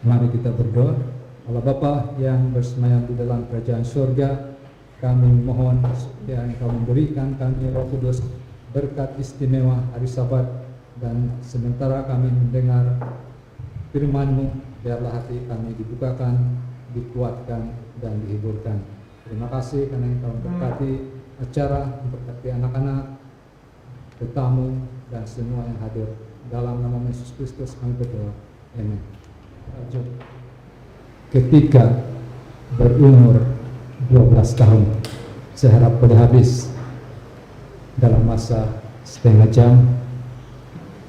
Mari kita berdoa. Allah Bapa yang bersemayam di dalam kerajaan surga, kami mohon supaya Engkau memberikan kami Roh Kudus berkat istimewa hari Sabat, dan sementara kami mendengar firman-Mu, biarlah hati kami dibukakan, dikuatkan, dan dihiburkan. Terima kasih karena Engkau memberkati acara, memberkati anak-anak, tetamu, dan semua yang hadir. Dalam nama Yesus Kristus kami berdoa. Amin. Ketika berumur 12 tahun, saya harap pada habis dalam masa setengah jam.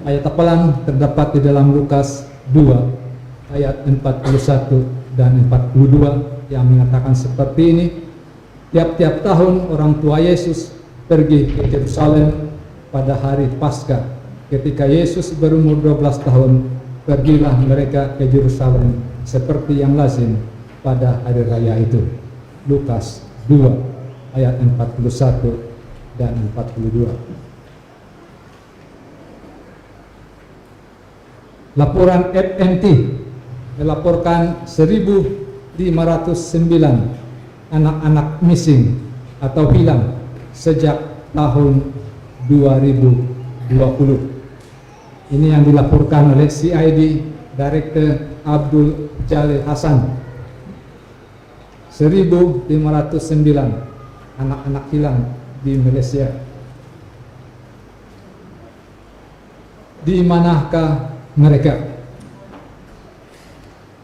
Ayat hafalan terdapat di dalam Lukas 2 ayat 41 dan 42 yang mengatakan seperti ini. Tiap-tiap tahun orang tua Yesus pergi ke Yerusalem pada hari Paskah. Ketika Yesus berumur 12 tahun, pergilah mereka ke Yerusalem seperti yang lazim pada hari raya itu. Lukas 2 ayat 41 dan 42. Laporan FNT melaporkan 1.509 anak-anak missing atau hilang sejak tahun 2020. Ini yang dilaporkan oleh CID Direktur Abdul Jalil Hasan. 1.509 anak-anak hilang di Malaysia. Di manakah mereka?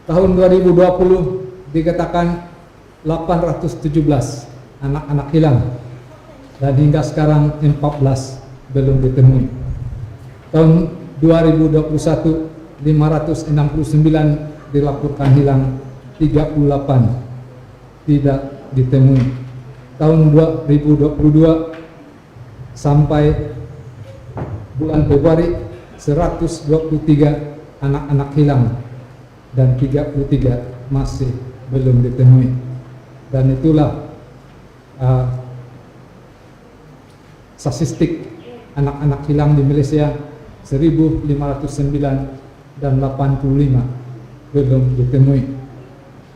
Tahun 2020 dikatakan 817 anak-anak hilang, dan hingga sekarang 14 belum ditemui. Tahun 2021 569 dilaporkan hilang, 38 tidak ditemui. Tahun 2022 sampai bulan Februari 123 anak-anak hilang dan 33 masih belum ditemui. Dan itulah statistik anak-anak hilang di Malaysia, 1.509 dan 85 belum ditemui.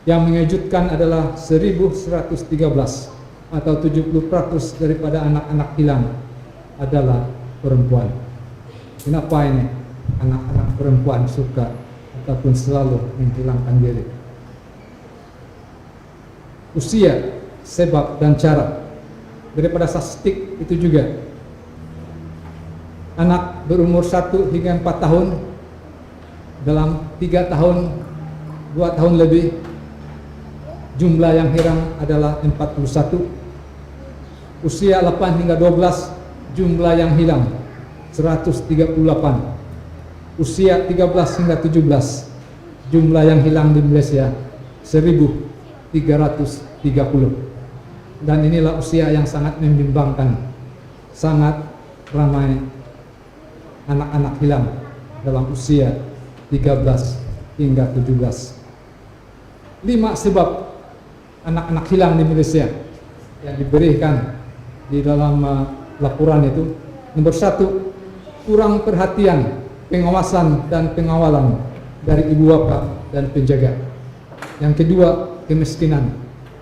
Yang mengejutkan adalah 1.113 atau 70% daripada anak-anak hilang adalah perempuan. Kenapa ini anak-anak perempuan suka ataupun selalu menghilangkan diri? Usia, sebab, dan cara. Daripada statistik itu juga, anak berumur 1 hingga 4 tahun dalam 3 tahun, 2 tahun lebih, jumlah yang hilang adalah 41. Usia 8 hingga 12, jumlah yang hilang 138. Usia 13 hingga 17, jumlah yang hilang di Malaysia 1.330. Dan inilah usia yang sangat membimbangkan. Sangat ramai anak-anak hilang dalam usia 13 hingga 17. 5 sebab anak-anak hilang di Malaysia yang diberikan di dalam laporan itu. Nomor 1, kurang perhatian, pengawasan dan pengawalan dari ibu bapa dan penjaga. Yang kedua, kemiskinan.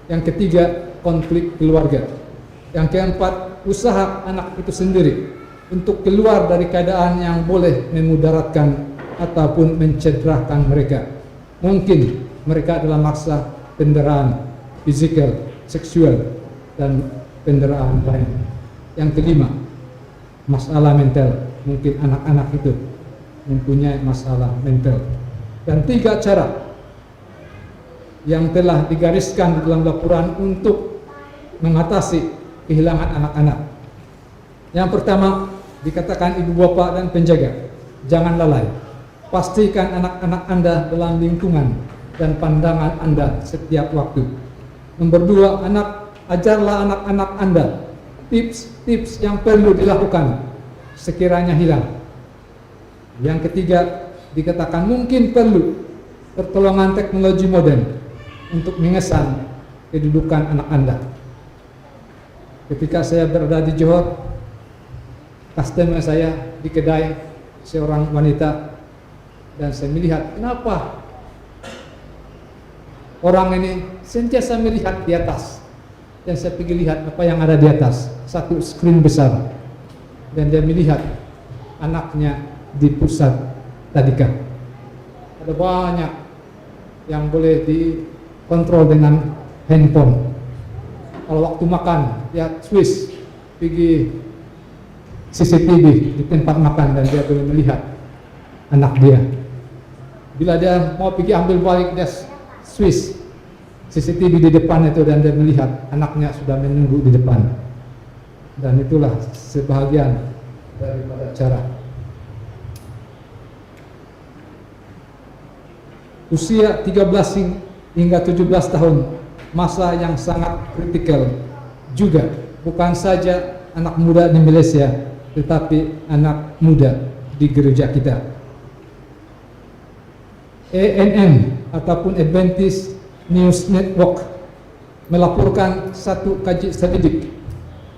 Yang ketiga, konflik keluarga. Yang keempat, usaha anak itu sendiri untuk keluar dari keadaan yang boleh memudaratkan ataupun mencederahkan mereka. Mungkin mereka adalah maksa penderaan fisikal, seksual, dan penderaan lain. Yang kelima, masalah mental. Mungkin anak-anak itu mempunyai masalah mental. Dan 3 cara yang telah digariskan di dalam laporan untuk mengatasi kehilangan anak-anak. Yang pertama, dikatakan ibu bapa dan penjaga, jangan lalai. Pastikan anak-anak Anda dalam lingkungan dan pandangan Anda setiap waktu. Nomor 2, ajarlah anak-anak Anda tips-tips yang perlu dilakukan sekiranya hilang. Yang ketiga, dikatakan mungkin perlu pertolongan teknologi modern untuk mengesan kedudukan anak Anda. Ketika saya berada di Johor, customer saya di kedai, seorang wanita, dan saya melihat kenapa Orang ini sentiasa melihat di atas, dan saya pergi lihat apa yang ada di atas, satu screen besar, dan dia melihat anaknya di pusat tadika. Ada banyak yang boleh dikontrol dengan handphone. Kalau waktu makan, ya Swiss pergi CCTV di tempat makan dan dia boleh melihat anak dia. Bila dia mau pergi ambil balik, dia Swiss CCTV di depan itu dan dia melihat anaknya sudah menunggu di depan. Dan itulah sebahagian daripada cara. Usia 13 hingga 17 tahun, masa yang sangat kritikal juga, bukan saja anak muda di Malaysia, tetapi anak muda di gereja kita. ANN ataupun Adventist News Network melaporkan satu kaji statistik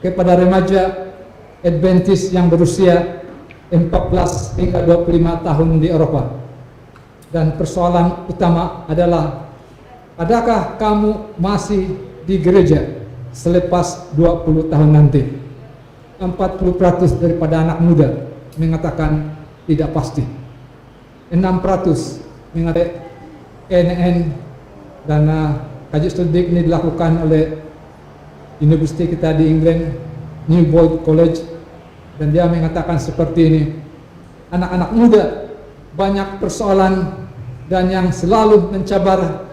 kepada remaja Adventist yang berusia 14 hingga 25 tahun di Eropa. Dan persoalan utama adalah, adakah kamu masih di gereja selepas 20 tahun nanti? 40% daripada anak muda mengatakan tidak pasti. 6% mengatakan NN, dan kaji studi ini dilakukan oleh universiti kita di England, New Boyd College, dan dia mengatakan seperti ini: anak-anak muda banyak persoalan dan yang selalu mencabar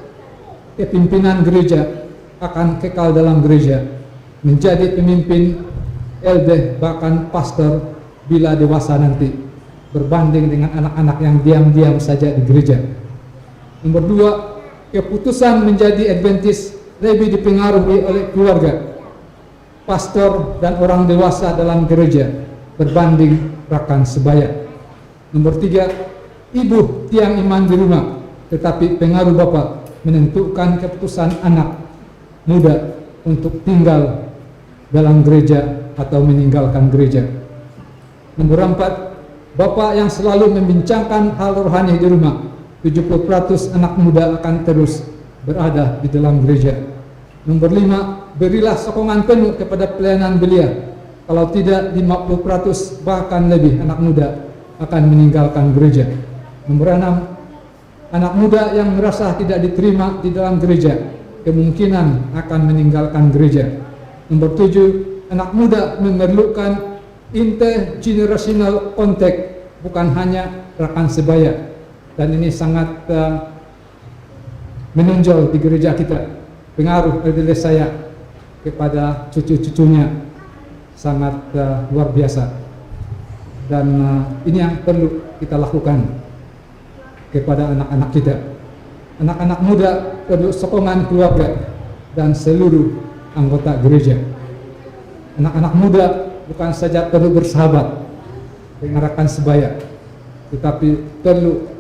kepimpinan gereja akan kekal dalam gereja, menjadi pemimpin LD bahkan pastor bila dewasa nanti, berbanding dengan anak-anak yang diam-diam saja di gereja. Nomor 2, keputusan menjadi Adventist lebih dipengaruhi oleh keluarga, pastor dan orang dewasa dalam gereja berbanding rakan sebaya. Nomor 3, ibu tiang iman di rumah, tetapi pengaruh bapak menentukan keputusan anak muda untuk tinggal dalam gereja atau meninggalkan gereja. Nomor 4, bapak yang selalu membincangkan hal rohani di rumah, 70% anak muda akan terus berada di dalam gereja. Nomor 5, berilah sokongan penuh kepada pelayanan belia. Kalau tidak, 50% bahkan lebih anak muda akan meninggalkan gereja. Nomor 6, anak muda yang merasa tidak diterima di dalam gereja kemungkinan akan meninggalkan gereja. Nomor 7, anak muda memerlukan intergenerational contact, bukan hanya rakan sebaya. Dan ini sangat menonjol di gereja kita. Pengaruh dari saya kepada cucu-cucunya sangat luar biasa. Dan ini yang perlu kita lakukan kepada anak-anak kita. Anak-anak muda perlu sokongan keluarga dan seluruh anggota gereja. Anak-anak muda bukan saja perlu bersahabat dengan rekan sebaya, tetapi perlu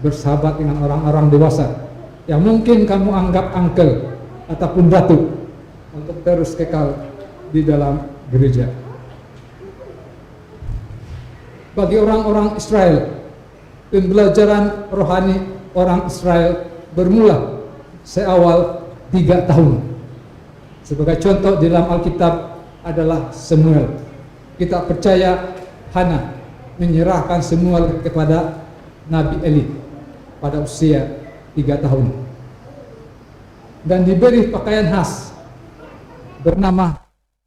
bersahabat dengan orang-orang dewasa yang mungkin kamu anggap uncle ataupun datuk, untuk terus kekal di dalam gereja. Bagi orang-orang Israel, pembelajaran rohani orang Israel bermula seawal 3 tahun. Sebagai contoh di dalam Alkitab adalah Samuel. Kita percaya Hana menyerahkan Samuel kepada Nabi Eli pada usia 3 tahun. Dan diberi pakaian khas bernama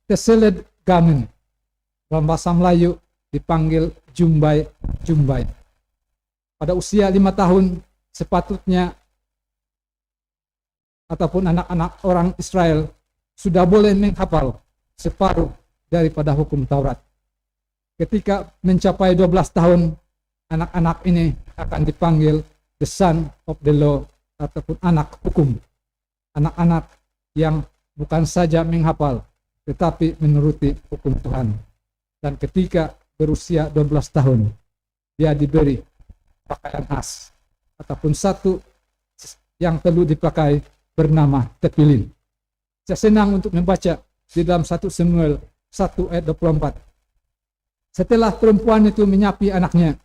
Teseled Gamen. Dalam bahasa Melayu dipanggil Jumbai. Pada usia 5 tahun sepatutnya ataupun anak-anak orang Israel sudah boleh menghafal separuh daripada hukum Taurat. Ketika mencapai 12 tahun, anak-anak ini akan dipanggil the son of the law ataupun anak hukum. Anak-anak yang bukan saja menghafal tetapi menuruti hukum Tuhan. Dan ketika berusia 12 tahun, dia diberi pakaian khas ataupun satu yang perlu dipakai bernama tepilin. Saya senang untuk membaca di dalam 1 Samuel 1 ayat 24. Setelah perempuan itu menyapi anaknya,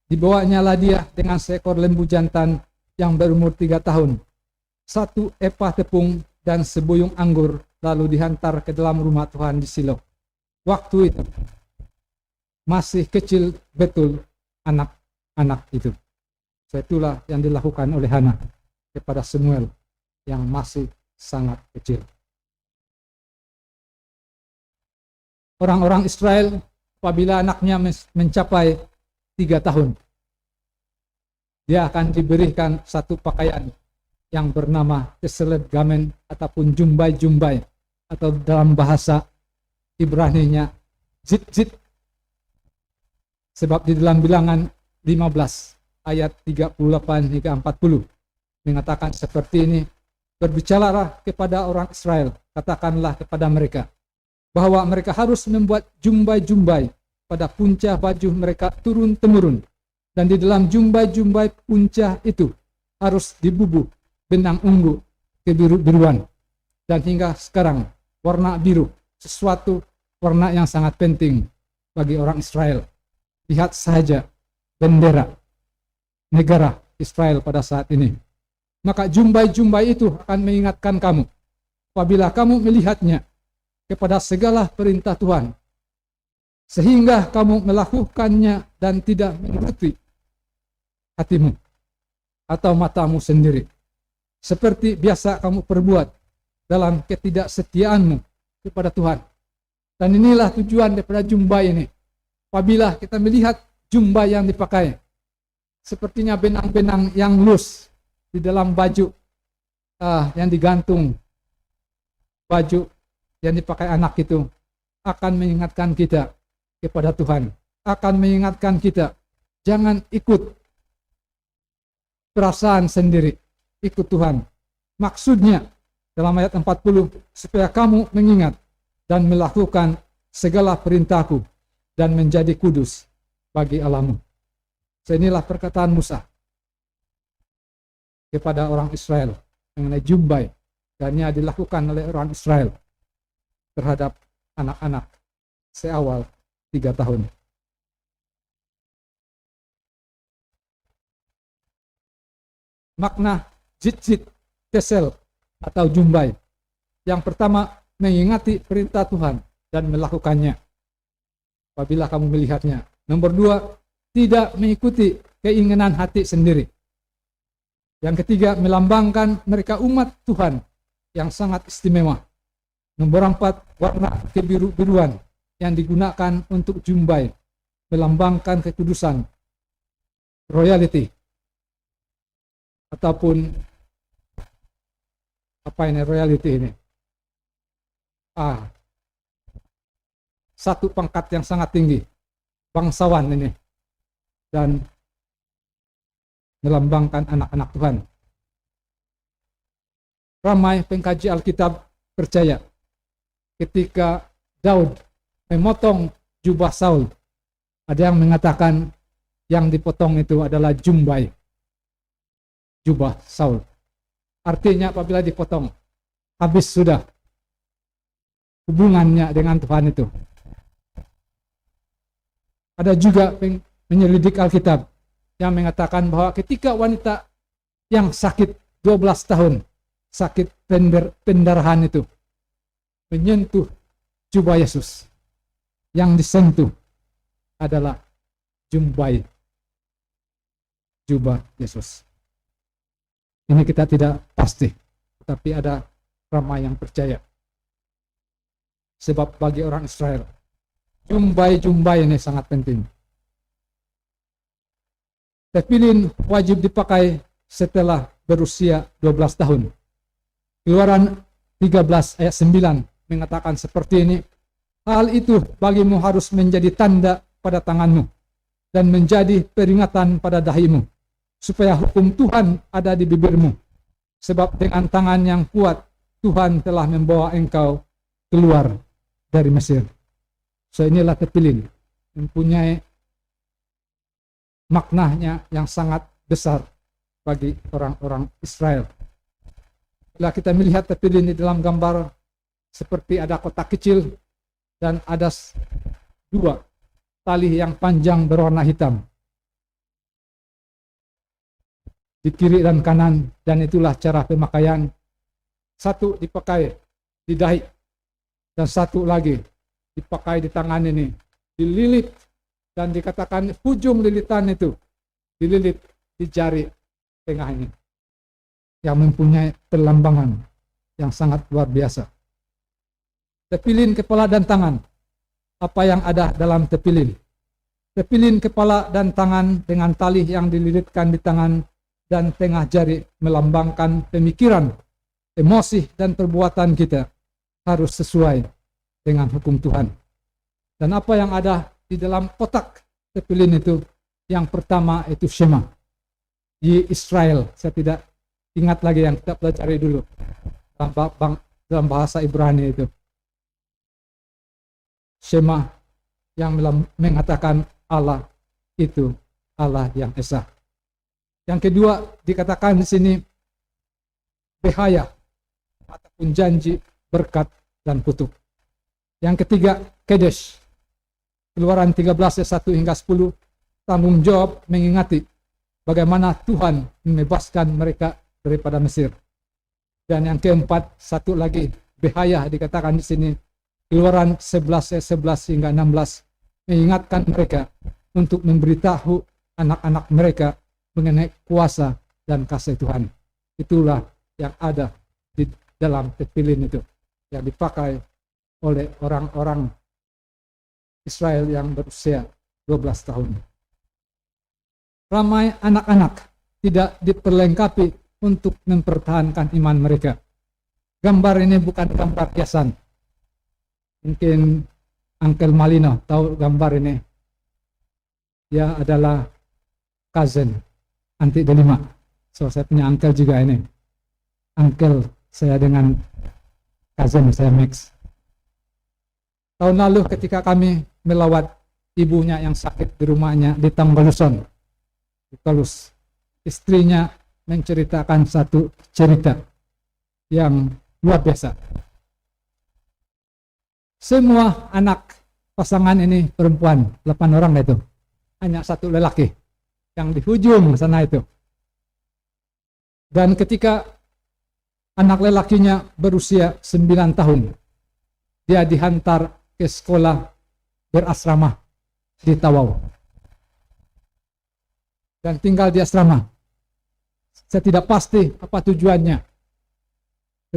dibawanya lah dia dengan seekor lembu jantan yang berumur 3 tahun. satu epah tepung dan sebuyung anggur, lalu dihantar ke dalam rumah Tuhan di Silo. Waktu itu masih kecil betul anak-anak itu. Itulah yang dilakukan oleh Hana kepada Samuel yang masih sangat kecil. Orang-orang Israel apabila anaknya mencapai 3 tahun, dia akan diberikan satu pakaian yang bernama keselet gamen ataupun jumbai-jumbai, atau dalam bahasa Ibrani-nya zit-zit. Sebab di dalam Bilangan 15 ayat 38 hingga 40 mengatakan seperti ini, berbicaralah kepada orang Israel, katakanlah kepada mereka bahwa mereka harus membuat jumbai-jumbai pada punca baju mereka turun-temurun, dan di dalam jumbai-jumbai punca itu harus dibubuh benang ungu kebiru-biruan. Dan hingga sekarang warna biru sesuatu warna yang sangat penting bagi orang Israel. Lihat saja bendera negara Israel pada saat ini. Maka jumbai-jumbai itu akan mengingatkan kamu apabila kamu melihatnya kepada segala perintah Tuhan, sehingga kamu melakukannya dan tidak menuruti hatimu atau matamu sendiri, seperti biasa kamu perbuat dalam ketidaksetiaanmu kepada Tuhan. Dan inilah tujuan daripada jumbai ini. Apabila kita melihat jumbai yang dipakai, sepertinya benang-benang yang loose di dalam baju yang digantung, baju yang dipakai anak itu akan mengingatkan kita kepada Tuhan, akan mengingatkan kita jangan ikut perasaan sendiri, ikut Tuhan. Maksudnya dalam ayat 40, supaya kamu mengingat dan melakukan segala perintahku dan menjadi kudus bagi Allahmu. Inilah perkataan Musa kepada orang Israel mengenai jumbai, dan yang dilakukan oleh orang Israel terhadap anak-anak seawal 3 tahun. Makna jit-jit tesel atau jumbai. Yang pertama, mengingati perintah Tuhan dan melakukannya apabila kamu melihatnya. Nomor 2, tidak mengikuti keinginan hati sendiri. Yang ketiga, melambangkan mereka umat Tuhan yang sangat istimewa. Nomor 4, warna kebiru-biruan yang digunakan untuk jumbai, melambangkan kekudusan, royalty, ataupun apa ini royalty ini? Satu pangkat yang sangat tinggi, bangsawan ini, dan melambangkan anak-anak Tuhan. Ramai pengkaji Alkitab percaya ketika Daud memotong jubah Saul, ada yang mengatakan yang dipotong itu adalah jumbai jubah Saul. Artinya apabila dipotong, habis sudah hubungannya dengan Tuhan itu. Ada juga penyelidik Alkitab yang mengatakan bahwa ketika wanita yang sakit 12 tahun, sakit pendarahan itu, menyentuh jubah Yesus, yang disentuh adalah jumbai jubah Yesus. Ini kita tidak pasti, tapi ada ramai yang percaya. Sebab bagi orang Israel, jumbai-jumbai ini sangat penting. Tefillin wajib dipakai setelah berusia 12 tahun. Keluaran 13 ayat 9 mengatakan seperti ini, hal itu bagimu harus menjadi tanda pada tanganmu dan menjadi peringatan pada dahimu, supaya hukum Tuhan ada di bibirmu. Sebab dengan tangan yang kuat Tuhan telah membawa engkau keluar dari Mesir. Inilah tefillin, mempunyai maknanya yang sangat besar bagi orang-orang Israel. Bila kita melihat tefillin di dalam gambar, seperti ada kotak kecil dan ada 2 tali yang panjang berwarna hitam. di kiri dan kanan, dan itulah cara pemakaian. Satu dipakai di dahi, dan satu lagi dipakai di tangan ini, dililit, dan dikatakan ujung lilitan itu dililit di jari tengah ini, yang mempunyai perlambangan yang sangat luar biasa. Tepilin kepala dan tangan, apa yang ada dalam tepilin? Tepilin kepala dan tangan dengan tali yang dililitkan di tangan dan tengah jari melambangkan pemikiran, emosi, dan perbuatan kita harus sesuai dengan hukum Tuhan. Dan apa yang ada di dalam kotak tepilin itu, yang pertama itu Shema, Ye Israel. Saya tidak ingat lagi yang kita pelajari dulu dalam bahasa Ibrani itu. Shema yang mengatakan Allah itu Allah yang esa. Yang kedua dikatakan di sini behaya ataupun janji, berkat, dan kutuk. Yang ketiga Kedesh, Keluaran 13 ayat 1 hingga 10, tanggung jawab mengingati bagaimana Tuhan membebaskan mereka daripada Mesir. Dan yang keempat, satu lagi behaya dikatakan di sini, Keluaran 11 ayat 11 hingga 16, mengingatkan mereka untuk memberitahu anak-anak mereka mengenai kuasa dan kasih Tuhan. Itulah yang ada di dalam tepilin itu, yang dipakai oleh orang-orang Israel yang berusia 12 tahun. Ramai anak-anak tidak diperlengkapi untuk mempertahankan iman mereka. Gambar ini bukan gambar hiasan. Mungkin Uncle Malino tahu gambar ini. Dia adalah cousin Anti Delima. So saya punya uncle juga ini. Uncle saya dengan cousin saya mix. Tahun lalu ketika kami melawat ibunya yang sakit di rumahnya di Tanggaluson, di Talus, istrinya menceritakan satu cerita yang luar biasa. Semua anak pasangan ini perempuan, 8 orang itu, hanya satu lelaki yang di ujung sana itu. Dan ketika anak lelakinya berusia 9 tahun, dia dihantar ke sekolah berasrama di Tawau dan tinggal di asrama. Saya tidak pasti apa tujuannya,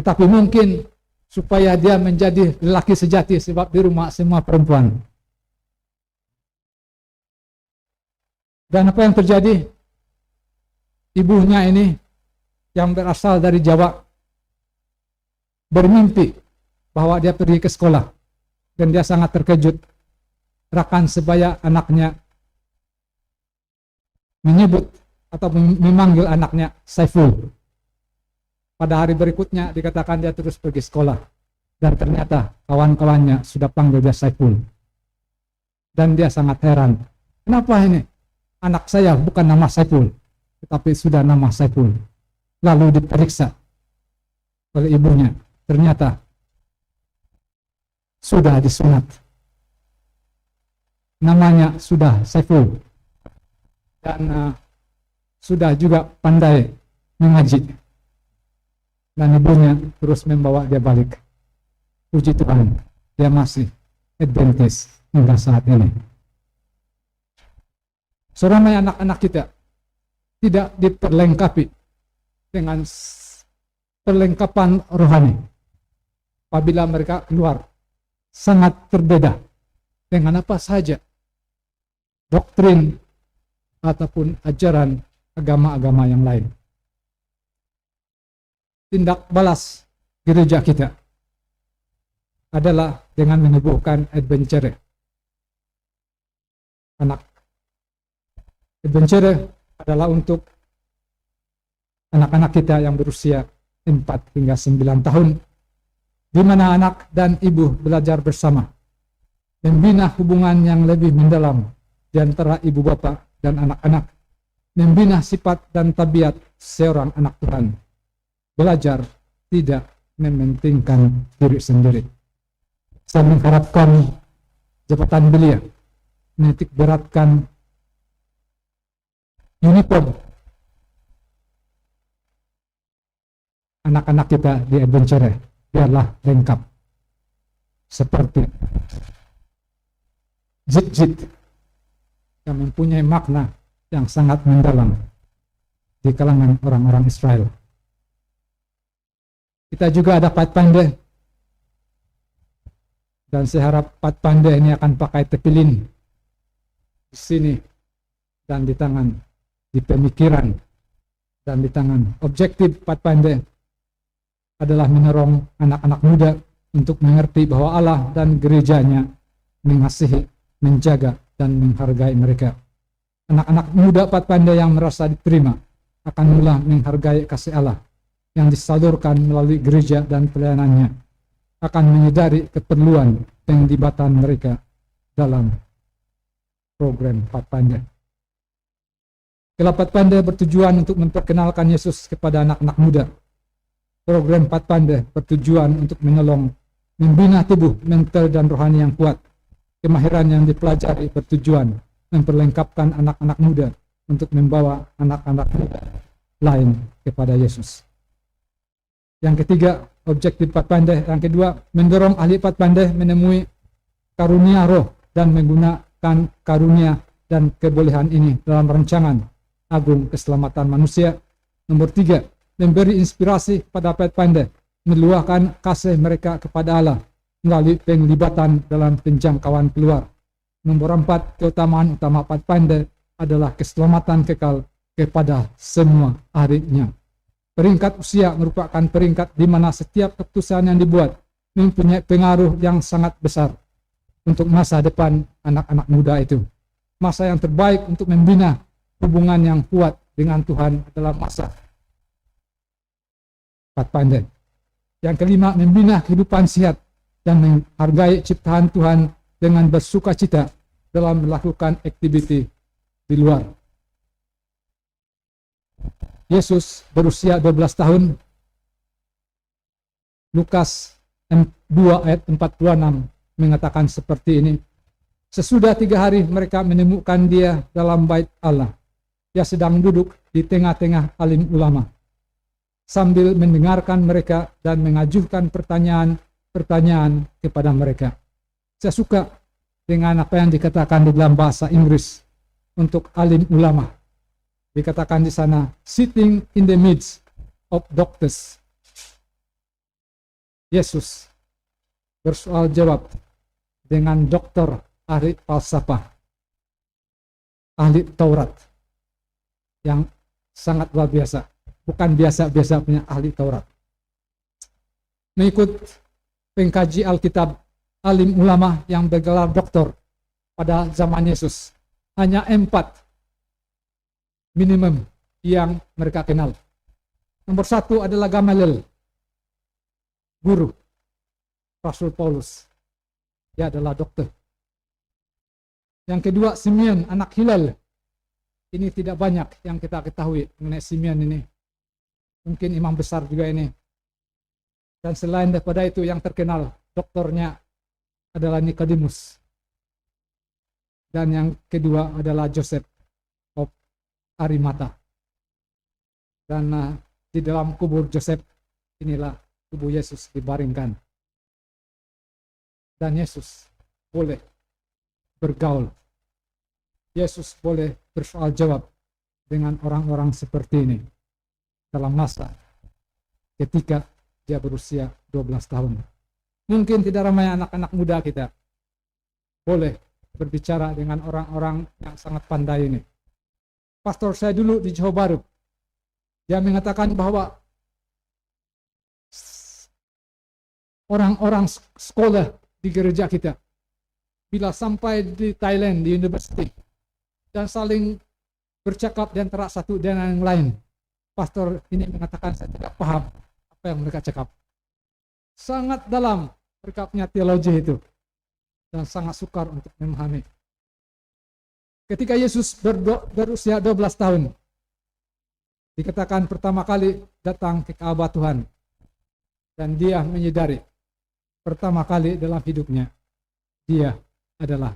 tetapi mungkin supaya dia menjadi lelaki sejati, sebab di rumah semua perempuan. Dan apa yang terjadi? Ibunya ini yang berasal dari Jawa bermimpi bahwa dia pergi ke sekolah, dan dia sangat terkejut. Rekan sebaya anaknya menyebut atau memanggil anaknya Saiful. Pada hari berikutnya dikatakan dia terus pergi sekolah, dan ternyata kawan-kawannya sudah panggil dia Saiful. Dan dia sangat heran, kenapa ini anak saya bukan nama Saiful, tetapi sudah nama Saiful. Lalu diperiksa oleh ibunya, ternyata sudah disunat, namanya sudah Saiful, dan sudah juga pandai mengaji. Dan ibunya terus membawa dia balik. Puji Tuhan, dia masih Adventist hingga saat ini. Seramai anak-anak kita tidak diperlengkapi dengan perlengkapan rohani. Apabila mereka keluar, sangat berbeda dengan apa saja doktrin ataupun ajaran agama-agama yang lain. Tindak balas gereja kita adalah dengan menubuhkan adventure. Anak adventure adalah untuk anak-anak kita yang berusia 4 hingga 9 tahun, di mana anak dan ibu belajar bersama, membina hubungan yang lebih mendalam di antara ibu bapa dan anak-anak, membina sifat dan tabiat seorang anak Tuhan, belajar tidak mementingkan diri sendiri. Saya mengharapkan jabatan belia menitik beratkan uniform anak-anak kita di adventure biarlah lengkap seperti jit-jit yang mempunyai makna yang sangat mendalam di kalangan orang-orang Israel. Kita juga ada Pathfinder, dan saya harap Pathfinder ini akan pakai tepilin di sini dan di tangan, di pemikiran dan di tangan. Objektif Pathfinder adalah mendorong anak-anak muda untuk mengerti bahwa Allah dan gerejanya mengasihi, menjaga, dan menghargai mereka. Anak-anak muda Pathfinder yang merasa diterima akan mulai menghargai kasih Allah yang disalurkan melalui gereja dan pelayanannya, akan menyadari keperluan penglibatan mereka dalam program Pathfinder. Pathfinder bertujuan untuk memperkenalkan Yesus kepada anak-anak muda. Program Pathfinder bertujuan untuk menolong membina tubuh mental dan rohani yang kuat. Kemahiran yang dipelajari bertujuan memperlengkapkan anak-anak muda untuk membawa anak-anak muda lain kepada Yesus. Yang ketiga, objektif Pathfinder. Yang kedua, mendorong ahli Pathfinder menemui karunia roh dan menggunakan karunia dan kebolehan ini dalam rancangan agung keselamatan manusia. Nomor tiga, memberi inspirasi kepada Pathfinder meluahkan kasih mereka kepada Allah melalui penglibatan dalam penjangkauan keluar. Nomor 4, keutamaan utama Pathfinder adalah keselamatan kekal kepada semua ahlinya. Peringkat usia merupakan peringkat di mana setiap keputusan yang dibuat mempunyai pengaruh yang sangat besar untuk masa depan anak-anak muda itu. Masa yang terbaik untuk membina hubungan yang kuat dengan Tuhan adalah masa Pathfinder. Yang kelima, membina kehidupan sehat dan menghargai ciptaan Tuhan dengan bersuka cita dalam melakukan aktiviti di luar. Yesus berusia 12 tahun. Lukas 2 ayat 46 mengatakan seperti ini. Sesudah 3 hari mereka menemukan dia dalam bait Allah. Dia sedang duduk di tengah-tengah alim ulama, sambil mendengarkan mereka dan mengajukan pertanyaan-pertanyaan kepada mereka. Saya suka dengan apa yang dikatakan di dalam bahasa Inggris untuk alim ulama. Dikatakan di sana, sitting in the midst of doctors. Yesus bersoal jawab dengan dokter ahli falsafah, ahli Taurat yang sangat luar biasa. Bukan biasa-biasa punya ahli Taurat. Mengikut pengkaji Alkitab, alim ulama yang bergelar doktor pada zaman Yesus, hanya 4 minimum yang mereka kenal. Nomor 1 adalah Gamaliel, guru Rasul Paulus. Dia adalah dokter. Yang kedua, Simeon, anak Hilal. Ini tidak banyak yang kita ketahui mengenai Simeon ini. Mungkin imam besar juga ini. Dan selain daripada itu, yang terkenal doktornya adalah Nikodemus. Dan yang kedua adalah Joseph of Arimatha. Dan di dalam kubur Joseph inilah tubuh Yesus dibaringkan. Dan Yesus boleh bergaul. Yesus boleh bersoal jawab dengan orang-orang seperti ini dalam masa ketika dia berusia 12 tahun. Mungkin tidak ramai anak-anak muda kita boleh berbicara dengan orang-orang yang sangat pandai ini. Pastor saya dulu di Johor Bahru, dia mengatakan bahwa orang-orang sekolah di gereja kita, bila sampai di Thailand, di university, dan saling bercakap di antara satu dengan yang lain, pastor ini mengatakan saya tidak paham apa yang mereka cakap. Sangat dalam mereka punya teologi itu, dan sangat sukar untuk memahami. Ketika Yesus berusia 12 tahun, dikatakan pertama kali datang ke Ka'bah Tuhan, dan dia menyadari pertama kali dalam hidupnya dia adalah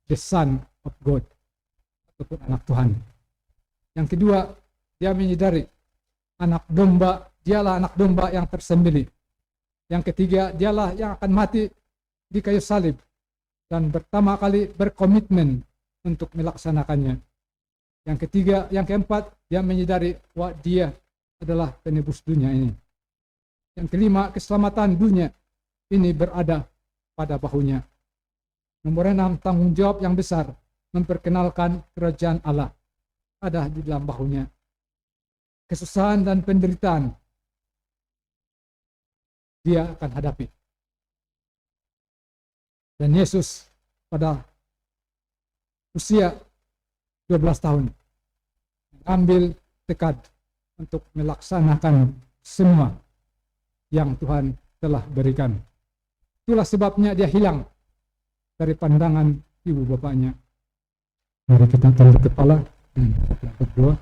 the Son of God, ataupun anak Tuhan. Yang kedua, dia menyadari anak domba dialah anak domba yang tersembelih. Yang ketiga, dialah yang akan mati di kayu salib dan pertama kali berkomitmen untuk melaksanakannya. Yang ketiga, yang keempat, dia menyadari bahwa dia adalah penebus dunia ini. Yang kelima, keselamatan dunia ini berada pada bahunya. Nomor 6, tanggung jawab yang besar memperkenalkan kerajaan Allah ada di dalam bahunya. Kesusahan dan penderitaan dia akan hadapi. Dan Yesus pada usia 12 tahun mengambil tekad untuk melaksanakan semua yang Tuhan telah berikan. Itulah sebabnya dia hilang dari pandangan ibu bapaknya. Mari kita tunduk kepala dan kita berdoa.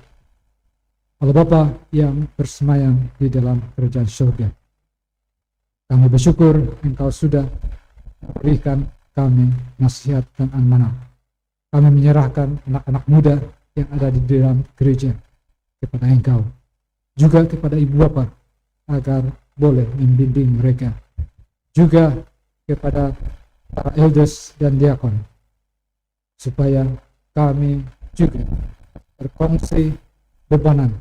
Allah Bapa yang bersemayam di dalam kerajaan surga, kami bersyukur Engkau sudah berikan kami nasihat dan amanah. Kami menyerahkan anak-anak muda yang ada di dalam gereja kepada Engkau, juga kepada ibu bapa agar boleh membimbing mereka, juga kepada para elders dan diakon, supaya kami juga berkongsi bebanan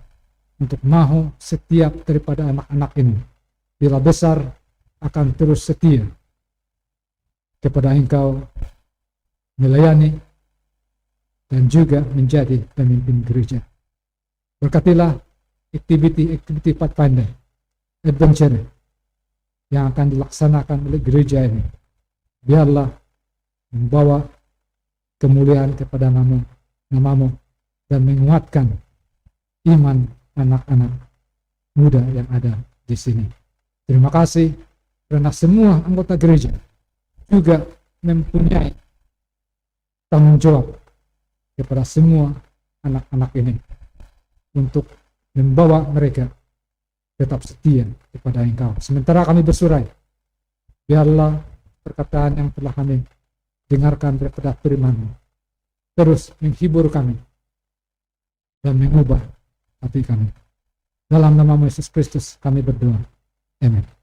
untuk mahu setiap daripada anak-anak ini bila besar akan terus setia kepada Engkau, melayani dan juga menjadi pemimpin gereja. Berkatilah aktiviti Pathfinder Adventure yang akan dilaksanakan oleh gereja ini. Biarlah membawa kemuliaan kepada namamu dan menguatkan iman anak-anak muda yang ada di sini. Terima kasih karena semua anggota gereja juga mempunyai tanggung jawab kepada semua anak-anak ini untuk membawa mereka tetap setia kepada Engkau. Sementara kami bersurai, biarlah perkataan yang telah kami dengarkan daripada firman-Mu terus menghibur kami dan mengubah hati kami. Dalam nama Yesus Kristus kami berdoa. Amin.